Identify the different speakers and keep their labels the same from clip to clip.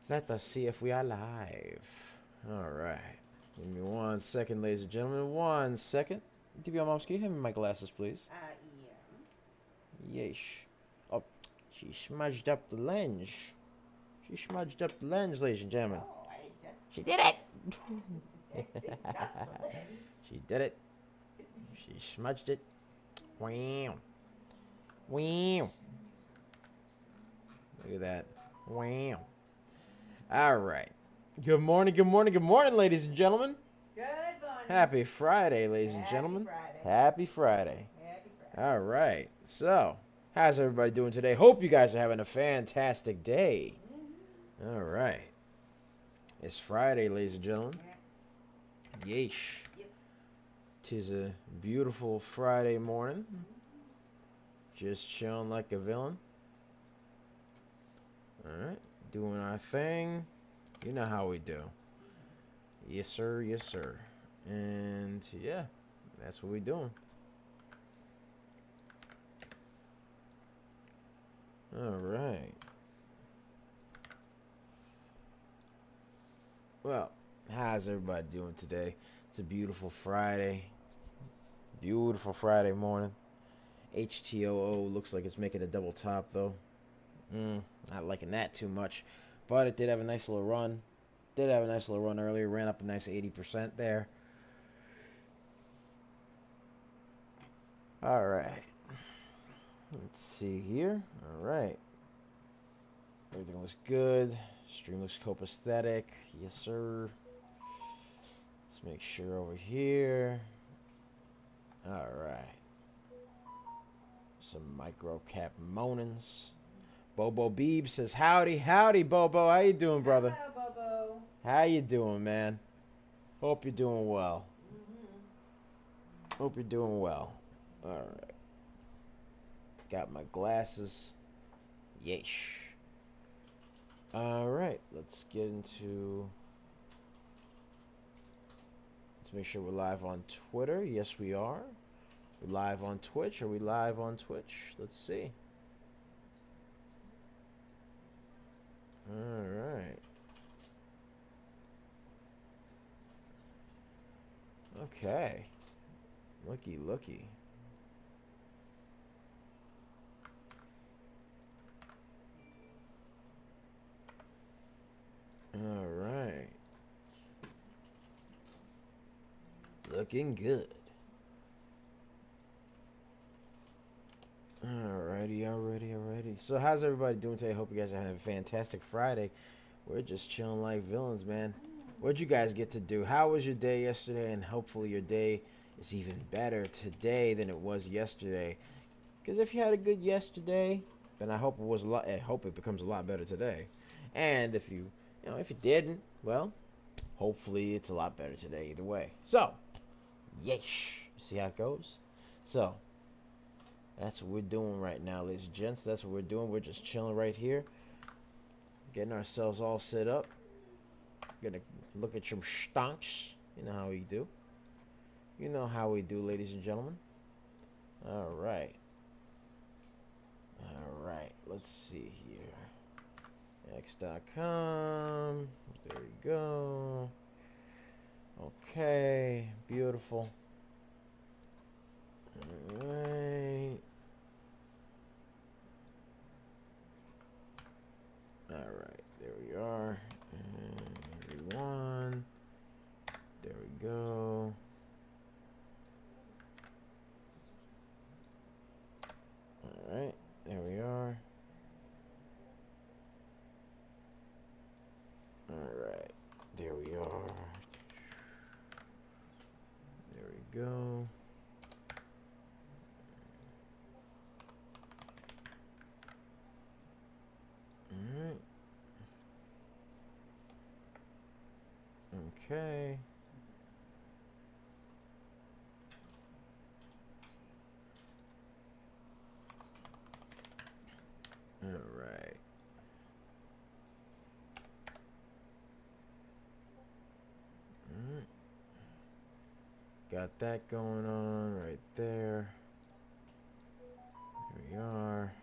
Speaker 1: Let us see if we are live. All right. Give me 1 second, ladies and gentlemen. 1 second. DB Moms, can you hand me my glasses, please?
Speaker 2: Yeah.
Speaker 1: Yeesh. Oh, she smudged up the lens. She smudged up the lens, ladies and gentlemen.
Speaker 2: No, I didn't touch.
Speaker 1: She did it!
Speaker 2: Didn't touch the lens.
Speaker 1: She did it. She smudged it. Wow. Wow. Look at that. Wow. All right. Good morning, good morning, good morning, ladies and gentlemen.
Speaker 2: Good morning.
Speaker 1: Happy Friday, ladies and
Speaker 2: Happy
Speaker 1: gentlemen.
Speaker 2: Friday.
Speaker 1: Happy Friday.
Speaker 2: Happy Friday.
Speaker 1: All right. So, how's everybody doing today? Hope you guys are having a fantastic day. All right. It's Friday, ladies and gentlemen.
Speaker 2: Yeah.
Speaker 1: Yeesh.
Speaker 2: Yep.
Speaker 1: Tis a beautiful Friday morning. Just chilling like a villain. All right. Doing our thing. You know how we do. Yes, sir. Yes, sir. And yeah, that's what we're doing. All right. Well, how's everybody doing today? It's a beautiful Friday. Beautiful Friday morning. HTOO looks like it's making a double top though. Not liking that too much. But it did have a nice little run. Did have a nice little run earlier. Ran up a nice 80% there. All right. Let's see here. All right. Everything looks good. Stream looks copacetic. Yes, sir. Let's make sure over here. All right. Some micro cap moanings. Bobo Beeb says, howdy, howdy, Bobo. How you doing, brother?
Speaker 2: Hello, Bobo.
Speaker 1: How you doing, man? Hope you're doing well. Hope you're doing well. All right. Got my glasses. Yeesh. All right. Let's get into... Let's make sure we're live on Twitter. Yes, we are. We're live on Twitch. Are we live on Twitch? Let's see. All right. Okay. Looky, looky. All right. Looking good. Alrighty. So how's everybody doing today? Hope you guys are having a fantastic Friday. We're just chilling like villains, man. What'd you guys get to do? How was your day yesterday? And hopefully your day is even better today than it was yesterday. Because if you had a good yesterday, then I hope it was a lot. I hope it becomes a lot better today. And if if you didn't, well, hopefully it's a lot better today either way. So, yeesh. See how it goes? So, that's what we're doing right now, ladies and gents. That's what we're doing. We're just chilling right here, getting ourselves all set up. Gonna look at some stonks. You know how we do. You know how we do, ladies and gentlemen. All right. All right. Let's see here. X.com. There we go. Okay. Beautiful. All right. All right. There we are. And everyone. There we go. All right. There we are. All right. There we are. There we go. Alright. Okay. Alright. Alright. Got that going on right there. Here we are.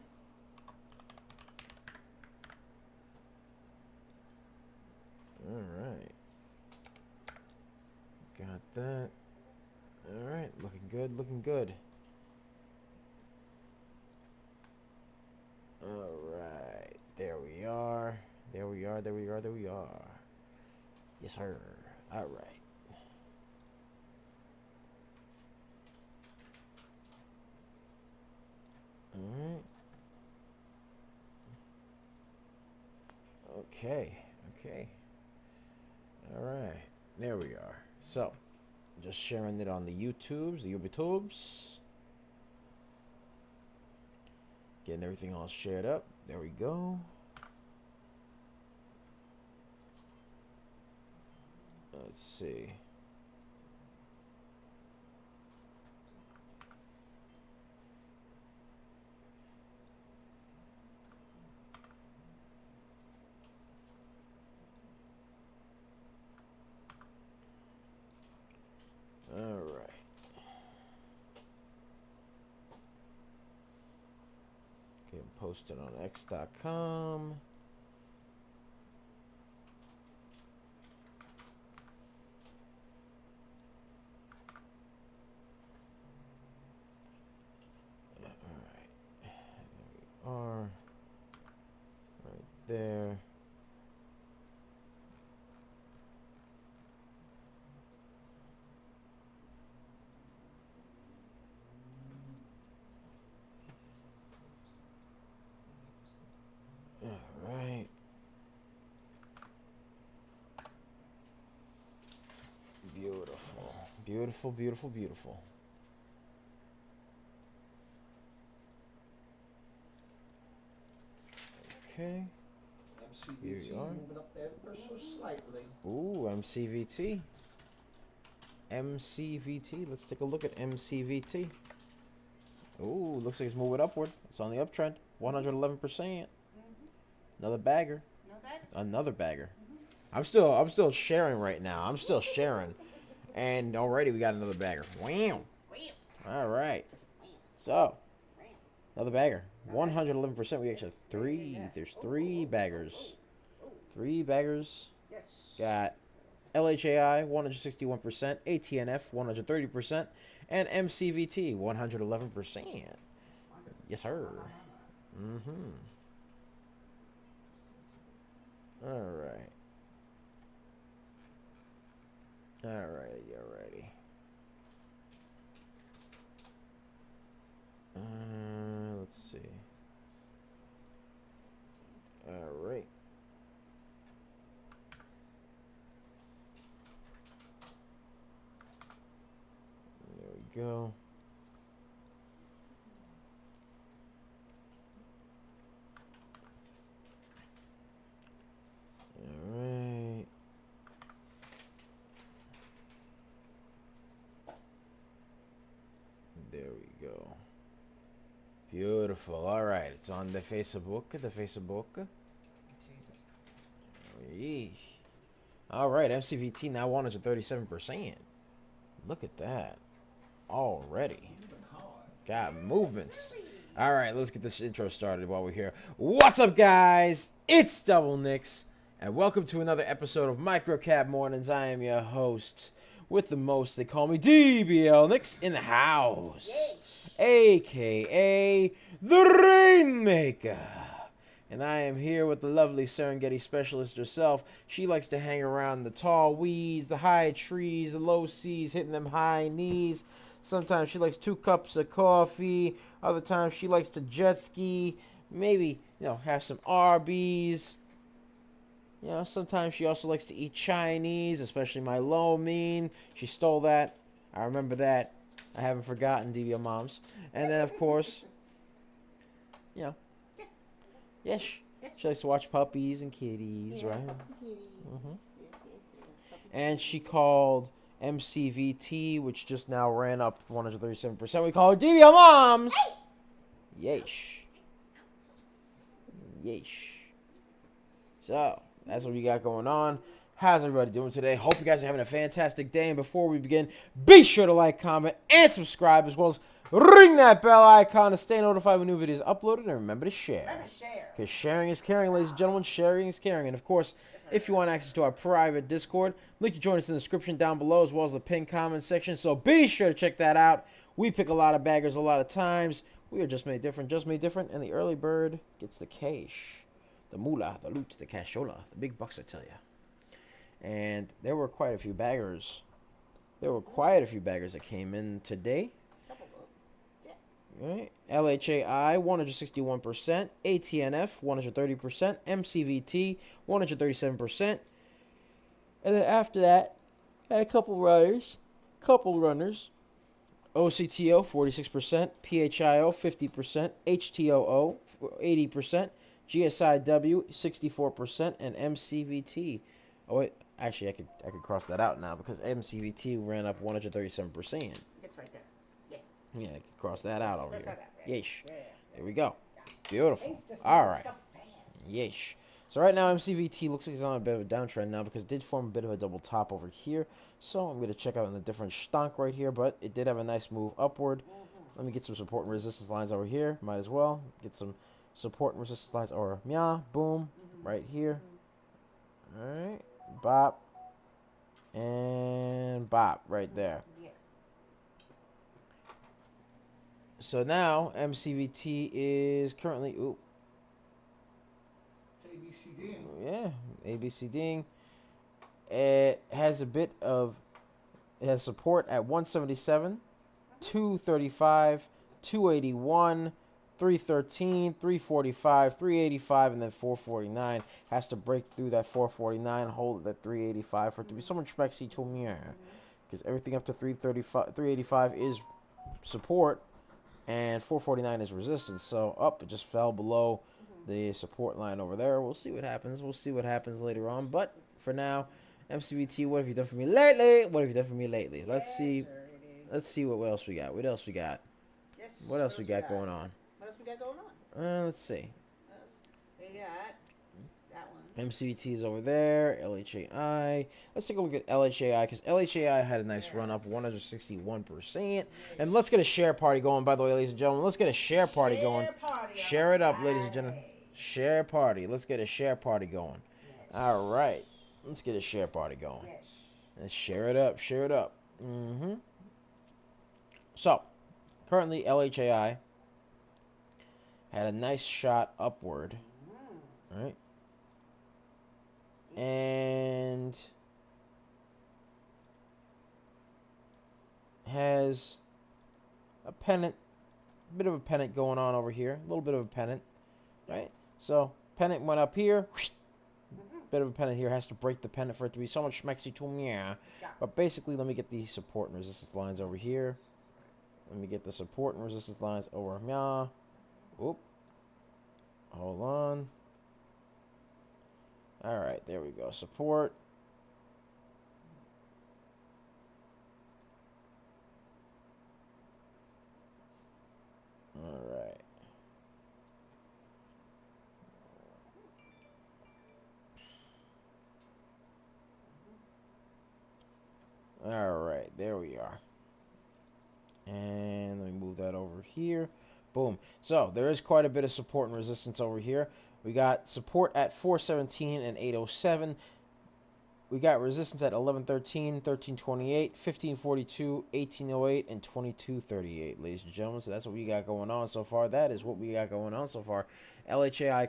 Speaker 1: that. All right, looking good, looking good. All right, there we are. There we are, there we are, there we are. Yes, sir. All right. All right. Okay, okay. All right, there we are. So, just sharing it on the YouTubes, the YouTubes. Getting everything all shared up. There we go. Let's see. All right. Getting posted on X.com. All right. There we are. Right there. All right. Beautiful. Beautiful, beautiful, beautiful. Okay. Here
Speaker 3: MCVT
Speaker 1: you are.
Speaker 3: moving up ever so slightly.
Speaker 1: Ooh, MCVT. MCVT. Let's take a look at MCVT. Ooh, looks like it's moving upward. It's on the uptrend. 111%. Another bagger. Another bagger. I'm still sharing right now. I'm still sharing. And already we got another bagger. Wham. All right. So, another bagger. 111%. We actually have three. There's three baggers. Three baggers. Got LHAI 161%, ATNF 130%, and MCVT 111%. Yes, sir. Mm-hmm. All right. Alrighty, alrighty. Let's see. All right. There we go. All right. There we go. Beautiful. All right. It's on the Facebook. The Facebook. Yeesh. All right. MCVT now 137%. Look at that. Already. Got movements. All right. Let's get this intro started while we're here. What's up, guys? It's Double Nicks. And welcome to another episode of Microcap Mornings. I am your host with the most. They call me DBL Nicks in the house. AKA the Rainmaker. And I am here with the lovely Serengeti specialist herself. She likes to hang around the tall weeds, the high trees, the low seas, hitting them high knees. Sometimes she likes 2 cups of coffee. Other times she likes to jet ski. Maybe, have some Arby's. Sometimes she also likes to eat Chinese, especially my lo mein. She stole that. I remember that. I haven't forgotten, DBL moms. And then, of course, yes, she likes to watch puppies and kitties, right? Mm-hmm. And she called MCVT, which just now ran up 137%. We call her DBL moms. Yeesh. Yeesh. So, that's what we got going on. How's everybody doing today? Hope you guys are having a fantastic day. And before we begin, be sure to like, comment, and subscribe, as well as ring that bell icon to stay notified when new videos are uploaded. And remember to share.
Speaker 2: Remember to share.
Speaker 1: Because sharing is caring, ladies and gentlemen. Sharing is caring. And of course, if you want access to our private Discord, link to join us in the description down below, as well as the pinned comment section. So be sure to check that out. We pick a lot of baggers a lot of times. We are just made different, and the early bird gets the cash, the moolah, the loot, the cashola, the big bucks, I tell you. And there were quite a few baggers. That came in today. Right. LHAI 161%, ATNF 130%, MCVT 137%, and then after that, had a couple runners. OCTO 46%, PHIO 50%, HTOO 80%, GSIW 64%, and MCVT. Oh wait, actually I could cross that out now because MCVT ran up 137%.
Speaker 2: It's right there.
Speaker 1: Yeah, I could cross that out over here. Yeesh.
Speaker 2: Yeah.
Speaker 1: There we go. Beautiful. All right. Yeesh. So right now MCVT looks like it's on a bit of a downtrend now because it did form a bit of a double top over here. So I'm going to check out in the different stonk right here, but it did have a nice move upward. Let me get some support and resistance lines over here. Might as well get some support and resistance lines over boom, right here. All right. Bop. And bop right there. So now MCVT is currently ABCDing. It has support at 177, 235, 281, 313, 345, 385, and then 449. Has to break through that 449, hold at 385 for it to be so much spexy to me. Because everything up to 335, 385 is support, and 449 is resistance. So up, it just fell below the support line over there. We'll see what happens. Later on. But for now, MCVT, what have you done for me lately? Let's see what else we got. What else we got going on? Let's see.
Speaker 2: We got that one.
Speaker 1: MCVT is over there. LHAI. Let's take a look at LHAI because LHAI had a nice run up, 161%. And let's get a share party going, by the way, ladies and gentlemen. Let's get a share party going. Share it up, ladies and gentlemen. Share party. Let's get a share party going. All right. Let's get a share party going. Let's share it up. So, currently LHAI had a nice shot upward. Right? And has a pennant, bit of a pennant going on over here. A little bit of a pennant, right? So pennant went up here. Bit of a pennant here. Has to break the pennant for it to be so much schmexy to me. But basically, let me get the support and resistance lines over here. Oop. Hold on. All right, there we go. Support. All right. All right, there we are. And let me move that over here. Boom. So there is quite a bit of support and resistance over here. We got support at 417 and 807. We got resistance at 1113, 1328, 1542, 1808, and 2238, ladies and gentlemen. So that's what we got going on so far. LHAI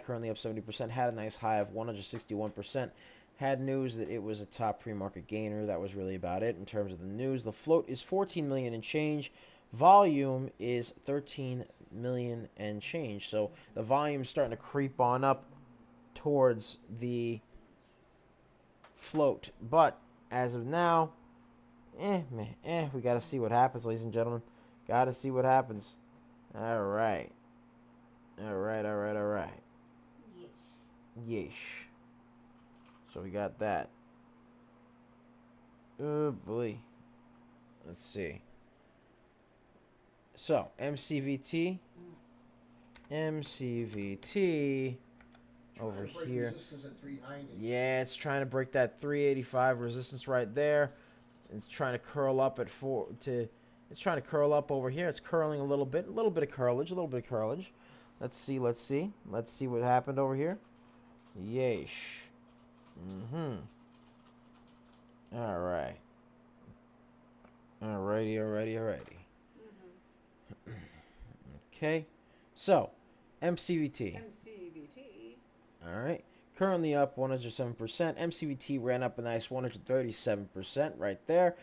Speaker 1: currently up 70%. Had a nice high of 161%. Had news that it was a top pre-market gainer. That was really about it in terms of the news. The float is 14 million and change. Volume is 13 million and change. So the volume is starting to creep on up towards the float. But as of now, we got to see what happens, ladies and gentlemen. Got to see what happens. All right. Yeesh. So we got that. Oh, boy. Let's see. So, MCVT over
Speaker 3: Trying to break
Speaker 1: here.
Speaker 3: resistance at 390.
Speaker 1: Yeah, it's trying to break that 385 resistance right there. It's trying to curl up at it's trying to curl up over here. It's curling a little bit of curlage, a little bit of curlage. Let's see what happened over here. Yeesh. All right. Alrighty. Okay. So, MCVT.
Speaker 2: MCVT.
Speaker 1: All right. Currently up 107%. MCVT ran up a nice 137% right there.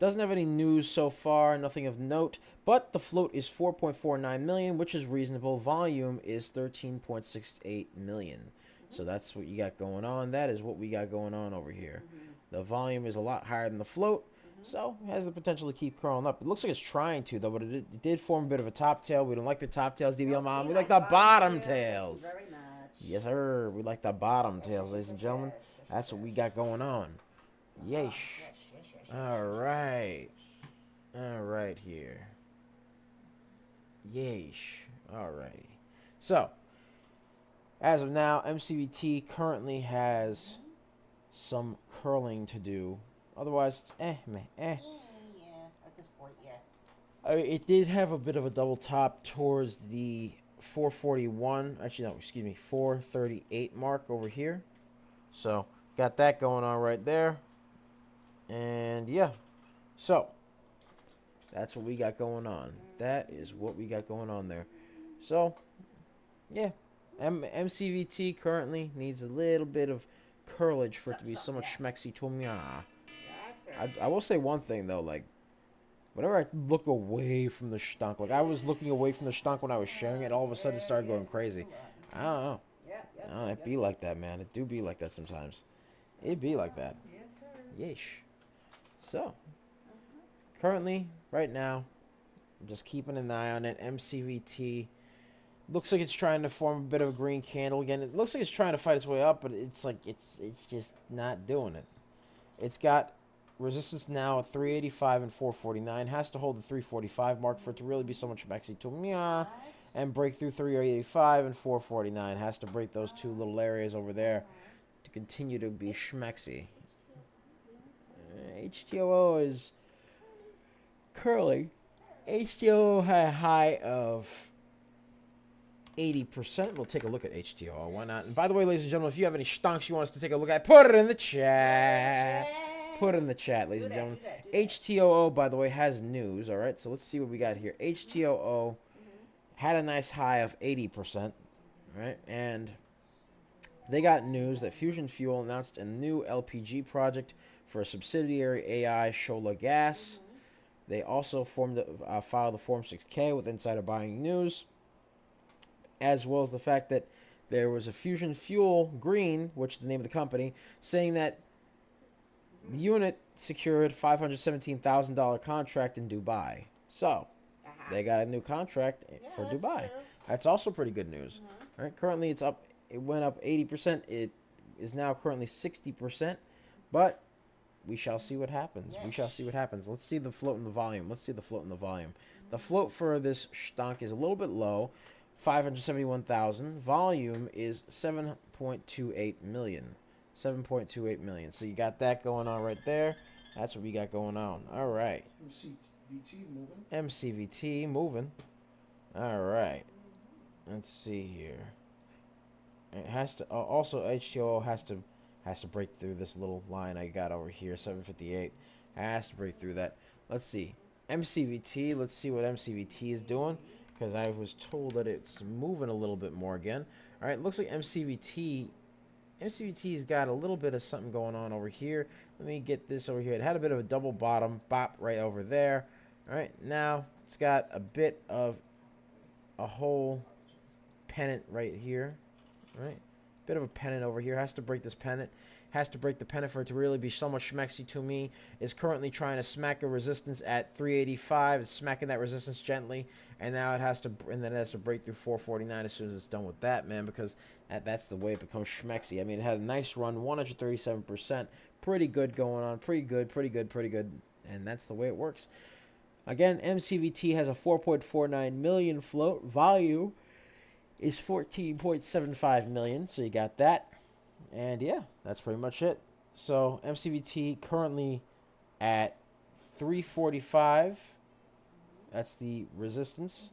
Speaker 1: Doesn't have any news so far, nothing of note, but the float is 4.49 million, which is reasonable. Volume is 13.68 million. So that's what you got going on. That is what we got going on over here. The volume is a lot higher than the float, so it has the potential to keep curling up. It looks like it's trying to, though, but it did form a bit of a top tail. We don't like the top tails, DBL Mom. We like the bottom tails.
Speaker 2: Thank you very much.
Speaker 1: Yes, sir. We like the bottom tails, ladies and gentlemen. That's what we got going on. Yeesh. All right. All right here. Yeesh. All right. So, as of now, MCVT currently has some curling to do. Otherwise, it's meh.
Speaker 2: Yeah, at this point, yeah.
Speaker 1: It did have a bit of a double top towards the 441. Actually, no, excuse me, 438 mark over here. So, got that going on right there. And yeah, so that's what we got going on. That is what we got going on there. So, yeah, MCVT currently needs a little bit of curlage for it to be somewhat schmexy to me. I will say one thing though, like, whenever I look away from the stunk, like I was looking away from the stunk when I was sharing it, all of a sudden it started going crazy. I don't know. It be like that, man. It do be like that sometimes. It be like that.
Speaker 2: Yes, sir.
Speaker 1: Yeesh. So, currently, right now, I'm just keeping an eye on it. MCVT looks like it's trying to form a bit of a green candle again. It looks like it's trying to fight its way up, but it's like it's just not doing it. It's got resistance now at 385 and 449. Has to hold the 345 mark for it to really be so much maxi to meow and break through 385 and 449. Has to break those two little areas over there to continue to be schmexy. HTOO is curling. HTOO had a high of 80%. We'll take a look at HTOO. Why not? And by the way, ladies and gentlemen, if you have any stonks you want us to take a look at, put it in the chat. Put it in the chat, ladies and gentlemen. HTOO, by the way, has news. All right, so let's see what we got here. HTOO had a nice high of 80%. Right, and they got news that Fusion Fuel announced a new LPG project for a subsidiary ATNF Gas. They also filed the Form 6K with Insider Buying News, as well as the fact that there was a Fusion Fuel Green, which is the name of the company, saying that the unit secured $517,000 contract in Dubai. So, they got a new contract for Dubai. That's also pretty good news. All right, currently it's up. It went up 80%. It is now currently 60%, but we shall see what happens. We shall see what happens. Let's see the float and the volume. The float for this stonk is a little bit low, 571,000. Volume is 7.28 million. 7.28 million. So you got that going on right there. That's what we got going on. All right.
Speaker 3: MCVT moving.
Speaker 1: MCVT moving. All right. Let's see here. It has to also HTOO has to break through this little line I got over here, 758. Has to break through that. Let's see. MCVT, let's see what MCVT is doing, because I was told that it's moving a little bit more again. All right, looks like MCVT's got a little bit of something going on over here. Let me get this over here. It had a bit of a double bottom bop right over there. All right, now it's got a bit of a whole pennant right here. All right, bit of a pennant over here. Has to break this pennant. Has to break the pennant for it to really be somewhat schmexy to me. Is currently trying to smack a resistance at 385. It's smacking that resistance gently, and now it has to, and then it has to break through 449 as soon as it's done with that, man, because that's the way it becomes schmexy. I mean, it had a nice run, 137%. Pretty good going on. Pretty good. And that's the way it works. Again, MCVT has a 4.49 million float. Volume is 14.75 million. So you got that. And yeah, that's pretty much it. So MCVT currently at 345. That's the resistance.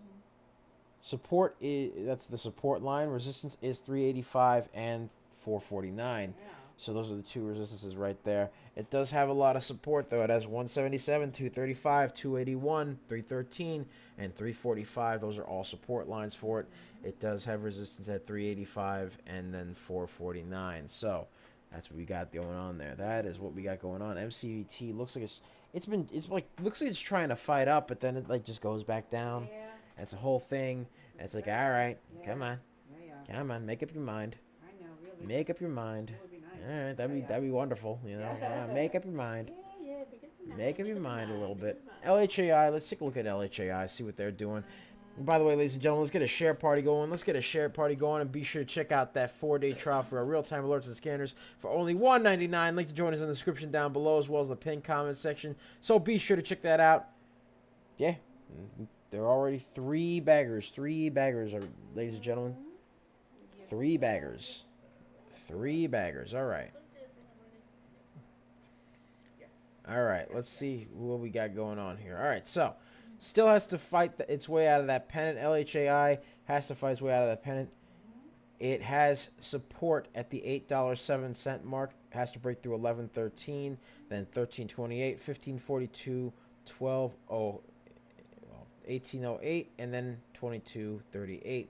Speaker 1: Support is, that's the support line. Resistance is 385 and 449.
Speaker 2: Yeah.
Speaker 1: So those are the two resistances right there. It does have a lot of support though. It has 177, 235, 281, 313, and 345. Those are all support lines for it. It does have resistance at 385 and then 449. So that's what we got going on there. That is what we got going on. MCVT looks like looks like it's trying to fight up, but then it like just goes back down.
Speaker 2: Yeah.
Speaker 1: That's a whole thing. It's like, all right,
Speaker 2: Yeah.
Speaker 1: come on,
Speaker 2: Yeah.
Speaker 1: come on, make up your mind.
Speaker 2: I know, really.
Speaker 1: Make up your mind.
Speaker 2: It would be nice.
Speaker 1: All right, that'd be wonderful. You know, make up your mind.
Speaker 2: Yeah,
Speaker 1: Make up your mind a little bit.
Speaker 2: Make up your mind.
Speaker 1: LHAI, let's take a look at LHAI, see what they're doing. And by the way, ladies and gentlemen, let's get a share party going. Let's get a share party going, and be sure to check out that 4-day trial for our real-time alerts and scanners for only $1.99. Link to join us in the description down below, as well as the pinned comment section. So be sure to check that out. Yeah, there are already 3 baggers. 3 baggers, ladies and gentlemen. 3 baggers. 3 baggers. All right.
Speaker 2: Yes.
Speaker 1: All right, let's see what we got going on here. All right, so still has to fight its way out of that pennant. LHAI has to fight its way out of that pennant. It has support at the $8.07 mark. Has to break through 11.13, then 13.28, 15.42, 18.08, and then 22.38.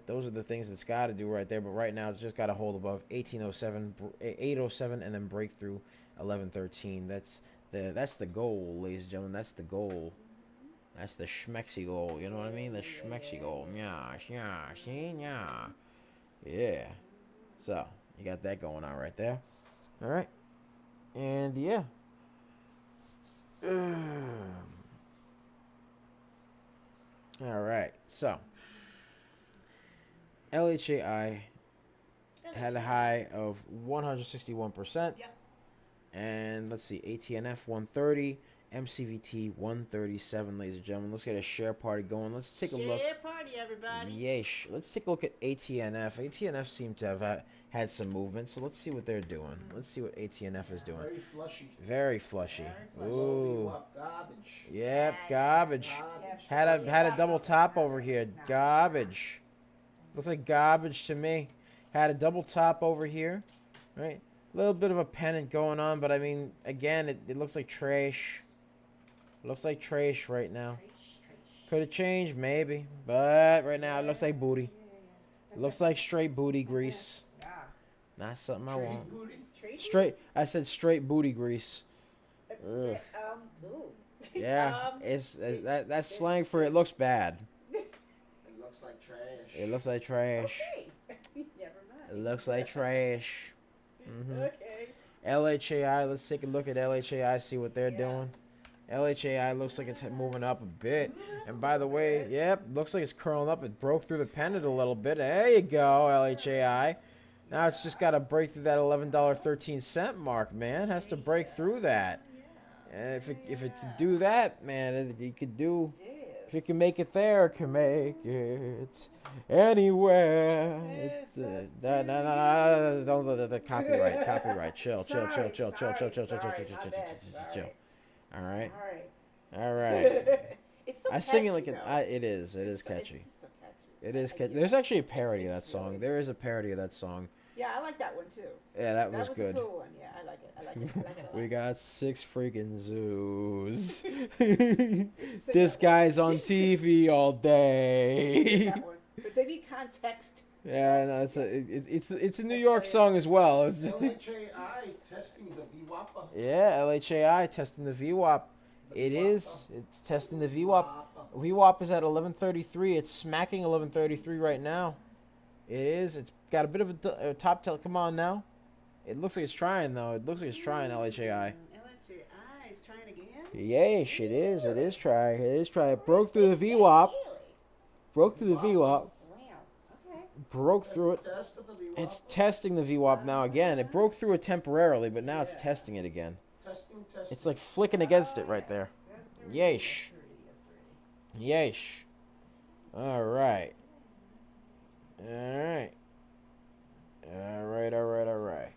Speaker 1: Those are the things it's got to do right there. But right now, it's just got to hold above 18.07, 8.07, and then break through 11.13. That's the goal, ladies and gentlemen. That's the goal. That's the schmexy goal. You know what I mean? The schmexy goal. Yeah, yeah, see, yeah, yeah. So you got that going on right there. All right, and yeah. All right, so LHAI had a high of 161%.
Speaker 2: Yep.
Speaker 1: And let's see, ATNF 130, MCVT 137, ladies and gentlemen. Let's get a share party going. Let's take a look.
Speaker 2: Share party, everybody.
Speaker 1: Yeesh. Let's take a look at ATNF. ATNF seemed to have had some movement, so let's see what they're doing. Let's see what ATNF is doing.
Speaker 3: Very flushy.
Speaker 1: Very flushy.
Speaker 2: Very flushy.
Speaker 1: Ooh.
Speaker 3: Garbage.
Speaker 1: Yep, garbage.
Speaker 3: Garbage.
Speaker 1: Had a double top over here. Garbage. Looks like garbage to me. Had a double top over here, right? A little bit of a pennant going on, but I mean, again, it looks like trash. Looks like trash right now. Could have changed, maybe, but right now it looks like booty. It looks like straight booty grease.
Speaker 2: Yeah.
Speaker 1: Not something I
Speaker 3: Trade
Speaker 1: want.
Speaker 3: booty.
Speaker 1: Straight. I said straight booty grease. Ugh.
Speaker 2: Ooh.
Speaker 1: Yeah, that's slang for it looks bad.
Speaker 3: It looks like trash.
Speaker 1: It looks like trash.
Speaker 2: Okay. Never mind.
Speaker 1: It looks like trash.
Speaker 2: Okay.
Speaker 1: LHAI, let's take a look at LHAI, see what they're
Speaker 2: Yeah.
Speaker 1: doing. LHAI looks like it's moving up a bit. And by the way, yep, looks like it's curling up. It broke through the pennant a little bit. There you go, LHAI. Now it's just got to break through that $11.13 mark, man. It has to break through that. And if it could do that, man, it could do. If it can make it there, it can make it anywhere. It's no, don't let the copyright. Chill. All right.
Speaker 2: It's so
Speaker 1: I sing it
Speaker 2: catchy,
Speaker 1: like
Speaker 2: though.
Speaker 1: it is catchy.
Speaker 2: It's so catchy.
Speaker 1: It is
Speaker 2: I like
Speaker 1: catchy.
Speaker 2: it.
Speaker 1: There's actually a parody of
Speaker 2: It's
Speaker 1: that song.
Speaker 2: really
Speaker 1: There is a parody of that song.
Speaker 2: Yeah, I like that one too.
Speaker 1: Yeah, that was
Speaker 2: a
Speaker 1: good.
Speaker 2: cool one. Yeah, I like it. I like it a
Speaker 1: We
Speaker 2: lot.
Speaker 1: got 6 freaking zoos.
Speaker 2: sing
Speaker 1: This
Speaker 2: that one.
Speaker 1: guy's on
Speaker 2: You should sing-
Speaker 1: TV all day.
Speaker 2: that one. But they need context.
Speaker 1: Yeah, no, it's a New York song as well. It's
Speaker 3: LHAI testing the VWAPA.
Speaker 1: yeah, LHAI testing the VWAP. It's testing the VWAP. VWAP is at 1133. It's smacking 1133 right now. It is. It's got a bit of a top tail. Come on now. It looks like it's trying though. It looks like it's trying LHAI.
Speaker 2: LHAI is trying again.
Speaker 1: Yeesh, it is. It is trying. It is trying. It broke through the VWAP. Broke through the VWAP.
Speaker 2: Wow. Okay.
Speaker 1: Broke through it.
Speaker 3: Test of the VWAPA.
Speaker 1: It's testing the VWAP now again. It broke through it temporarily, but now it's testing it again.
Speaker 3: Testing.
Speaker 1: It's like flicking against it right there. Yeesh. Yeesh. All right. Alright. Alright.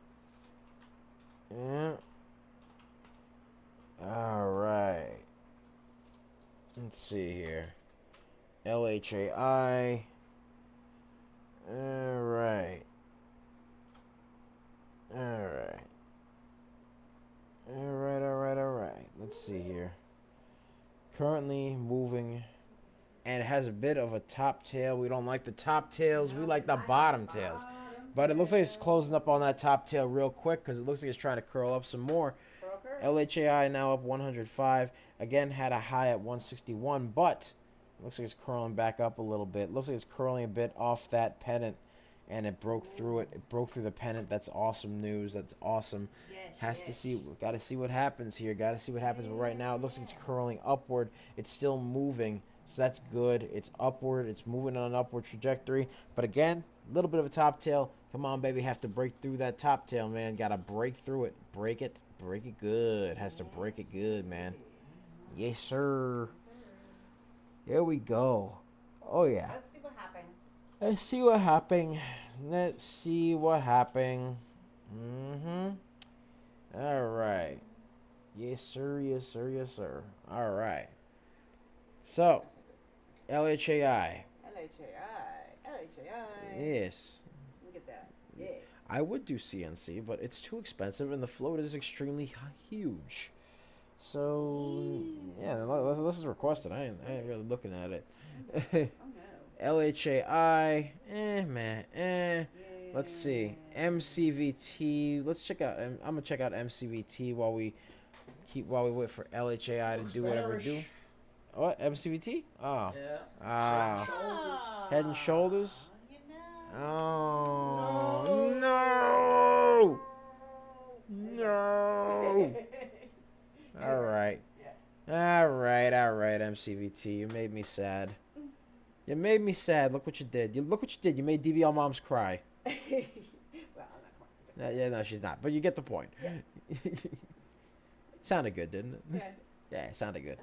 Speaker 1: Yeah. Alright. Let's see here. LHAI. Alright. Let's see here. Currently moving. And it has a bit of a top tail. We don't like the top tails. We like the bottom tails. But it looks like it's closing up on that top tail real quick because it looks like it's trying to curl up some more. LHAI now up 105. Again, had a high at 161, but it looks like it's curling back up a little bit. Looks like it's curling a bit off that pennant, and it broke through it. It broke through the pennant. That's awesome news. That's awesome. Got to see what happens here. Got to see what happens. But right now, it looks like it's curling upward. It's still moving. So that's good. It's upward. It's moving on an upward trajectory. But again, a little bit of a top tail. Come on, baby. Have to break through that top tail, man. Got to break through it. Break it. Break it good. Has to break it good, man. Yes, sir. Here we go. Oh, yeah.
Speaker 2: Let's see what happened.
Speaker 1: Let's see what happened. Let's see what happened. All right. Yes, sir. Yes, sir. Yes, sir. All right. So, LHAI.
Speaker 2: LHAI.
Speaker 1: Yes.
Speaker 2: Look at that. Yeah.
Speaker 1: I would do CNC, but it's too expensive and the float is extremely huge. So, yeah, this is requested. I ain't really looking at it.
Speaker 2: Oh no.
Speaker 1: LHAI. Yeah. Let's see. MCVT. Let's check out. I'm gonna check out MCVT while we wait for LHAI to do whatever it do. What? MCVT? Oh.
Speaker 3: Yeah.
Speaker 1: Ah. Head and shoulders.
Speaker 2: You know.
Speaker 1: Oh no. All right. All right, MCVT. You made me sad. You made me sad. Look what you did. Look what you did. You made DBL moms cry.
Speaker 2: Well, I'm not quite.
Speaker 1: Yeah, no, she's not. But you get the point.
Speaker 2: Yeah.
Speaker 1: Sounded good, didn't it?
Speaker 2: Yeah.
Speaker 1: Yeah, it sounded good.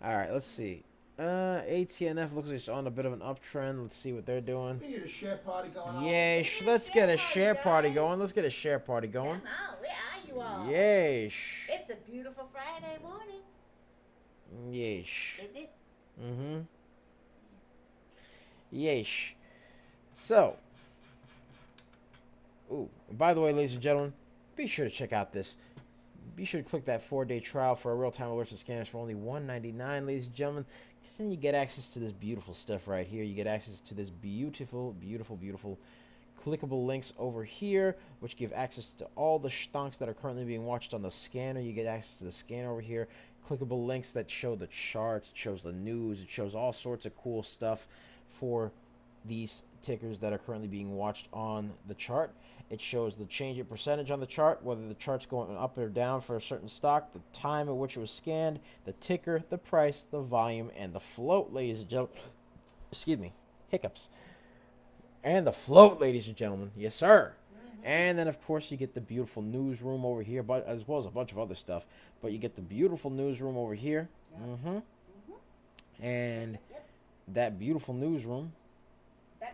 Speaker 1: All right, let's see. ATNF looks like it's on a bit of an uptrend. Let's see what they're doing.
Speaker 3: We need a share party going on.
Speaker 1: Yeah, let's get a share party going. Let's get a share party going.
Speaker 2: Come on, where are you all?
Speaker 1: Yeesh.
Speaker 2: It's a beautiful Friday morning.
Speaker 1: Yeesh.
Speaker 2: Isn't it?
Speaker 1: Mm-hmm. Yeesh. So, by the way, ladies and gentlemen, be sure to check out this. Be sure to click that 4-day trial for a real-time alerts and scanners for only $1.99, ladies and gentlemen. Because then you get access to this beautiful stuff right here. You get access to this beautiful clickable links over here, which give access to all the stonks that are currently being watched on the scanner. You get access to the scanner over here. Clickable links that show the charts, it shows the news, it shows all sorts of cool stuff for these tickers that are currently being watched on the chart. It shows the change in percentage on the chart, whether the chart's going up or down for a certain stock, the time at which it was scanned, the ticker, the price, the volume, and the float, ladies and gentlemen. Excuse me, hiccups. And the float, ladies and gentlemen. Yes, sir. And then, of course, you get the beautiful newsroom over here, but as well as a bunch of other stuff. But you get the beautiful newsroom over here. And that beautiful newsroom,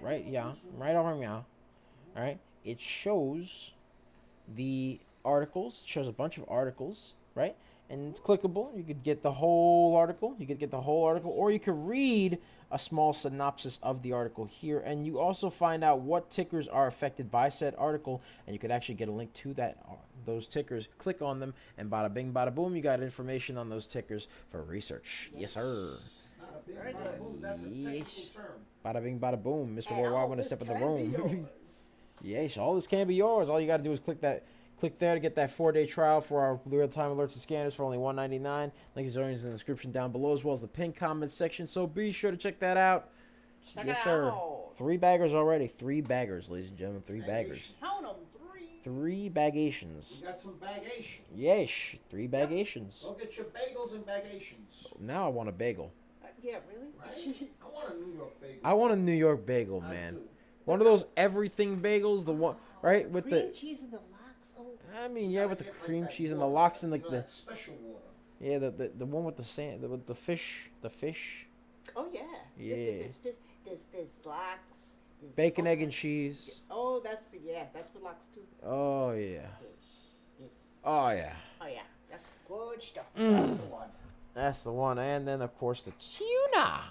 Speaker 1: right over here, right? It shows the articles. It shows a bunch of articles, right? And it's clickable. You could get the whole article. Or you could read a small synopsis of the article here. And you also find out what tickers are affected by said article. And you could actually get a link to those tickers. Click on them, and bada bing, bada boom, you got information on those tickers for research. Yes, sir.
Speaker 3: Bada bing, bada boom. That's a technical term.
Speaker 1: Bada bing, bada boom. Mr. Worldwide want to step in the room. Yes, all this can be yours. All you got to do is click there to get that 4-day trial for our real-time alerts and scanners for only $1.99. Link is always in the description down below, as well as the pinned comment section. So be sure to check that out. Yes, sir. 3 baggers already. 3 baggers, ladies and gentlemen. 3 baggers.
Speaker 2: Count 'em,
Speaker 1: 3 bagations.
Speaker 3: We got some bagation.
Speaker 1: Yes, 3 bagations.
Speaker 3: Go get your bagels and bagations.
Speaker 1: Now I want a bagel.
Speaker 2: Yeah, really?
Speaker 3: Right? I want a New York bagel.
Speaker 1: I want a New York bagel, man. One of those everything bagels, the one, right, with
Speaker 2: cream cheese and the lox. Oh.
Speaker 1: I mean, yeah, with the cream cheese and the lox and like the
Speaker 3: special water.
Speaker 1: Yeah, the one with the sand, with the fish.
Speaker 2: Oh yeah.
Speaker 1: Yeah.
Speaker 2: There's lox.
Speaker 1: Bacon, egg, and cheese.
Speaker 2: Oh, that's with lox too.
Speaker 1: Oh yeah.
Speaker 2: Yes. Yes.
Speaker 1: Oh yeah.
Speaker 2: Oh yeah, that's good stuff.
Speaker 3: That's the one.
Speaker 1: That's the one. And then of course the tuna.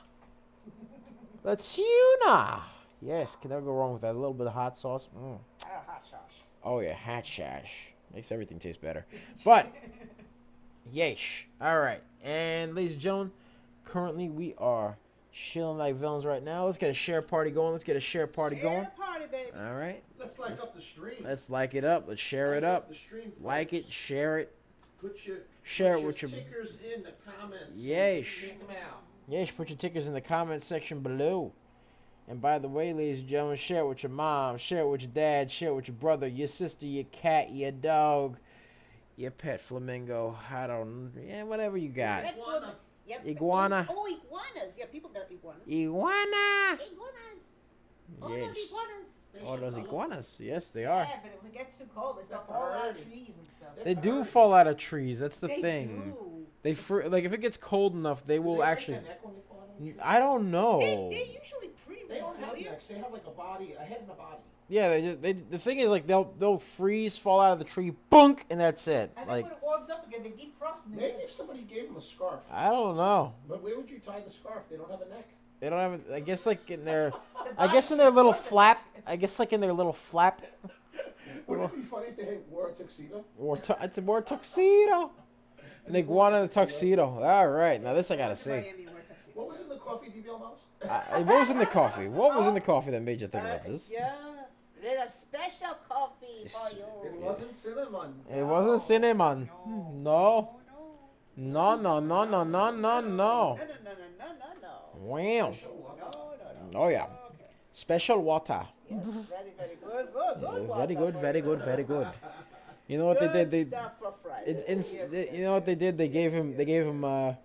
Speaker 1: The tuna. Yes, can never go wrong with that. A little bit of hot sauce.
Speaker 2: Hot sauce.
Speaker 1: Oh yeah, hot sauce makes everything taste better. But yeesh. All right, and ladies and gentlemen, currently we are chilling like villains right now. Let's get a share party going. Let's get a share party going.
Speaker 2: Share party, baby.
Speaker 1: All right.
Speaker 3: Let's like up the stream.
Speaker 1: Let's like it up. Let's share it up.
Speaker 3: The stream,
Speaker 1: Like it,
Speaker 3: folks.
Speaker 1: share it.
Speaker 3: Share
Speaker 1: it
Speaker 3: it
Speaker 1: with your
Speaker 3: tickers in the comments.
Speaker 1: Yes.
Speaker 3: So we can check them out.
Speaker 1: Yes, put your tickers in the comment section below. And by the way, ladies and gentlemen, share it with your mom, share it with your dad, share it with your brother, your sister, your cat, your dog, your pet flamingo. I don't, whatever you got.
Speaker 3: Iguana.
Speaker 2: Yep.
Speaker 1: Iguana.
Speaker 2: Oh, iguanas. Yeah, people got iguanas.
Speaker 1: Iguana.
Speaker 2: Iguanas. Oh,
Speaker 1: Yes.
Speaker 2: those iguanas.
Speaker 1: Oh, those iguanas. Yes, they are.
Speaker 2: Yeah, but if it gets too cold, they start falling out of trees and stuff.
Speaker 1: They do fall out of trees. That's the
Speaker 2: They
Speaker 1: thing.
Speaker 2: do.
Speaker 1: They like if it gets cold enough, they will
Speaker 3: Do they
Speaker 1: actually.
Speaker 3: break their neck when they fall out of the tree?
Speaker 1: I don't know.
Speaker 2: They're usually pretty
Speaker 3: They don't have
Speaker 2: resilient.
Speaker 3: necks. They have like a body, a head and a body.
Speaker 1: Yeah, the thing is like they'll freeze, fall out of the tree, bunk, and that's it.
Speaker 2: And then
Speaker 1: Like
Speaker 2: when it warms up again, they defrost. And
Speaker 3: Maybe if somebody gave them a scarf.
Speaker 1: I don't know.
Speaker 3: But where would you tie the scarf? They don't have a neck.
Speaker 1: They don't have. I guess like in their. I guess in their little flap. I guess like in their little flap.
Speaker 3: Wouldn't it be funny if they wore a tuxedo?
Speaker 1: Or it's a more tuxedo. An iguana in a tuxedo. All right, now this I gotta see.
Speaker 3: What was in the coffee, DBL Mouse?
Speaker 1: What was in the coffee? What was in the coffee that made you think about this?
Speaker 2: Yeah, there's a special coffee for you.
Speaker 3: It wasn't cinnamon.
Speaker 1: It wasn't cinnamon. No.
Speaker 2: No,
Speaker 1: No, no, no, no, no, no, no.
Speaker 2: no.
Speaker 1: Wow.
Speaker 2: No.
Speaker 1: Oh yeah.
Speaker 2: Okay.
Speaker 1: Special water.
Speaker 2: Yes, very good. Good.
Speaker 1: Very good,
Speaker 2: water
Speaker 1: very
Speaker 2: for
Speaker 1: good,
Speaker 2: you.
Speaker 1: very good. You know what they did?
Speaker 2: Good stuff for Friday.
Speaker 1: You know what they did? They gave him